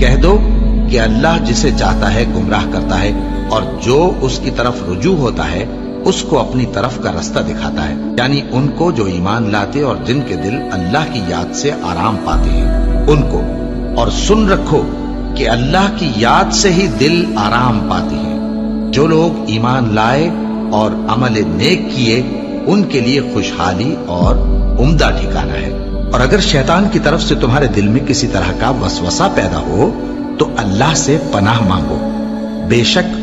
کہہ دو کہ اللہ جسے چاہتا ہے گمراہ کرتا ہے اور جو اس کی طرف رجوع ہوتا ہے اس کو اپنی طرف کا رستہ دکھاتا ہے، یعنی ان کو جو ایمان لاتے اور جن کے دل اللہ کی یاد سے آرام پاتے ہیں ان کو۔ اور سن رکھو کہ اللہ کی یاد سے ہی دل آرام پاتے ہیں۔ جو لوگ ایمان لائے اور عمل نیک کیے ان کے لیے خوشحالی اور عمدہ ٹھکانہ ہے۔ اور اگر شیطان کی طرف سے تمہارے دل میں کسی طرح کا وسوسہ پیدا ہو تو اللہ سے پناہ مانگو، بے شک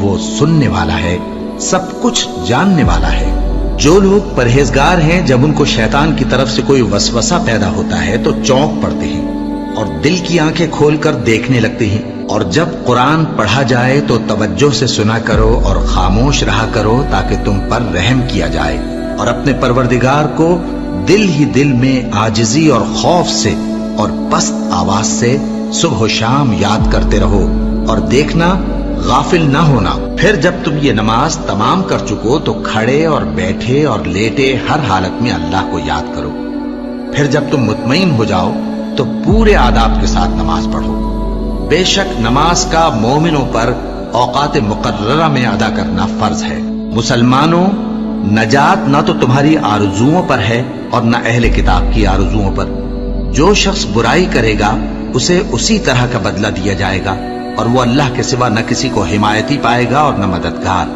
وہ سننے والا ہے، سب کچھ جاننے والا ہے۔ جو لوگ پرہیزگار ہیں جب ان کو شیطان کی طرف سے کوئی وسوسہ پیدا ہوتا ہے تو چونک پڑتے ہیں اور دل کی آنکھیں کھول کر دیکھنے لگتے ہیں، اور جب قرآن پڑھا جائے تو توجہ سے سنا کرو اور خاموش رہا کرو تاکہ تم پر رحم کیا جائے، اور اپنے پروردگار کو دل ہی دل میں عاجزی اور خوف سے اور پست آواز سے صبح و شام یاد کرتے رہو، اور دیکھنا غافل نہ ہونا۔ پھر جب تم یہ نماز تمام کر چکو تو کھڑے اور بیٹھے اور لیٹے ہر حالت میں اللہ کو یاد کرو۔ پھر جب تم مطمئن ہو جاؤ تو پورے آداب کے ساتھ نماز پڑھو۔ بے شک نماز کا مومنوں پر اوقات مقررہ میں ادا کرنا فرض ہے۔ مسلمانوں، نجات نہ تو تمہاری آرزوؤں پر ہے اور نہ اہل کتاب کی آرزوؤں پر۔ جو شخص برائی کرے گا اسے اسی طرح کا بدلہ دیا جائے گا، اور وہ اللہ کے سوا نہ کسی کو حمایتی پائے گا اور نہ مددگار۔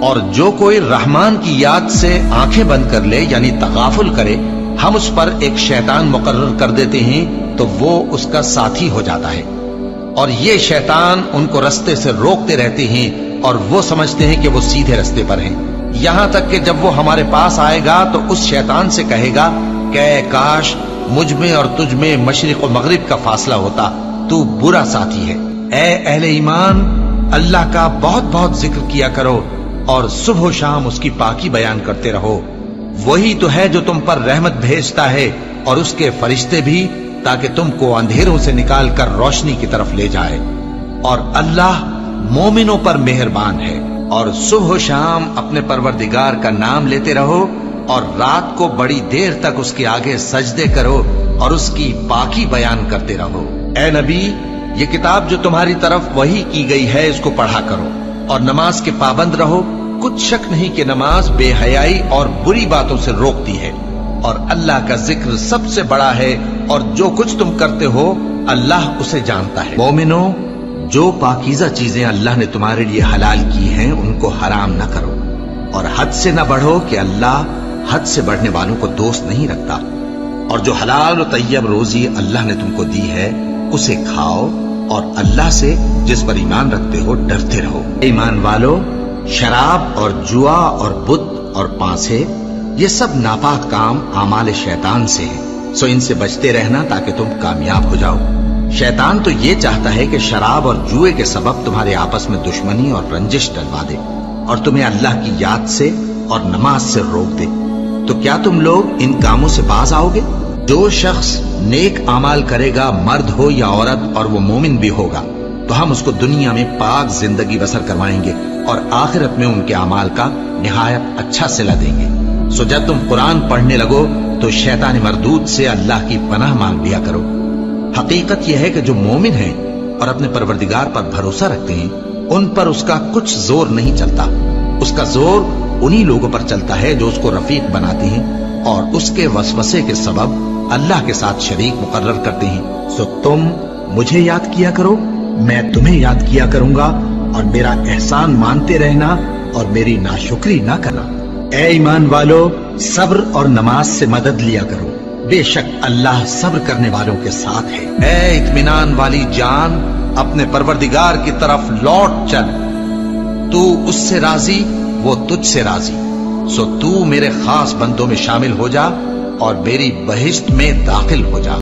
اور جو کوئی رحمان کی یاد سے آنکھیں بند کر لے یعنی تغافل کرے، ہم اس پر ایک شیطان مقرر کر دیتے ہیں تو وہ اس کا ساتھی ہو جاتا ہے، اور یہ شیطان ان کو رستے سے روکتے رہتے ہیں اور وہ سمجھتے ہیں کہ وہ سیدھے رستے پر ہیں، یہاں تک کہ جب وہ ہمارے پاس آئے گا تو اس شیطان سے کہے گا کہ اے کاش مجھ میں اور تجھ میں مشرق و مغرب کا فاصلہ ہوتا، تو برا ساتھی ہے۔ اے اہل ایمان، اللہ کا بہت بہت ذکر کیا کرو اور صبح و شام اس کی پاکی بیان کرتے رہو، وہی تو ہے جو تم پر رحمت بھیجتا ہے اور اس کے فرشتے بھی، تاکہ تم کو اندھیروں سے نکال کر روشنی کی طرف لے جائے۔ اور اللہ مومنوں پر مہربان ہے۔ اور صبح و شام اپنے پروردگار کا نام لیتے رہو، اور رات کو بڑی دیر تک اس کے آگے سجدے کرو اور اس کی پاکی بیان کرتے رہو۔ اے نبی، یہ کتاب جو تمہاری طرف وحی کی گئی ہے اس کو پڑھا کرو اور نماز کے پابند رہو۔ کچھ شک نہیں کہ نماز بے حیائی اور بری باتوں سے روکتی ہے، اور اللہ کا ذکر سب سے بڑا ہے، اور جو کچھ تم کرتے ہو اللہ اسے جانتا ہے۔ مومنو، جو پاکیزہ چیزیں اللہ نے تمہارے لیے حلال کی ہیں ان کو حرام نہ کرو، اور حد سے نہ بڑھو کہ اللہ حد سے بڑھنے والوں کو دوست نہیں رکھتا، اور جو حلال و طیب روزی اللہ نے تم کو دی ہے اسے کھاؤ، اور اللہ سے جس پر ایمان رکھتے ہو ڈرتے رہو۔ ایمان والو، شراب اور جوا اور بت اور پانسے یہ سب ناپاک کام اعمال شیطان سے ہیں، سو ان سے بچتے رہنا تاکہ تم کامیاب ہو جاؤ۔ شیطان تو یہ چاہتا ہے کہ شراب اور جوئے کے سبب تمہارے آپس میں دشمنی اور رنجش ڈلوا دے اور تمہیں اللہ کی یاد سے اور نماز سے روک دے۔ تو کیا تم لوگ ان کاموں سے باز آؤ گے؟ جو شخص نیک اعمال کرے گا، مرد ہو یا عورت، اور وہ مومن بھی ہوگا، تو ہم اس کو دنیا میں پاک زندگی بسر کروائیں گے اور آخرت میں ان کے اعمال کا نہایت اچھا صلہ دیں گے۔ سو جب تم قرآن پڑھنے لگو تو شیطان مردود سے اللہ کی پناہ مانگ لیا کرو۔ حقیقت یہ ہے کہ جو مومن ہیں اور اپنے پروردگار پر بھروسہ رکھتے ہیں ان پر اس کا کچھ زور نہیں چلتا، اس کا زور انہی لوگوں پر چلتا ہے جو اس کو رفیق بناتے ہیں اور اس کے وسوسے کے سبب اللہ کے ساتھ شریک مقرر کرتے ہیں۔ سو تم مجھے یاد کیا کرو، میں تمہیں یاد کیا کروں گا، اور میرا احسان مانتے رہنا اور میری ناشکری نہ کرنا۔ اے ایمان والو، صبر اور نماز سے مدد لیا کرو، بے شک اللہ صبر کرنے والوں کے ساتھ ہے۔ اے اطمینان والی جان، اپنے پروردگار کی طرف لوٹ چل، تو اس سے راضی وہ تجھ سے راضی، سو تو میرے خاص بندوں میں شامل ہو جا اور میری بہشت میں داخل ہو جا۔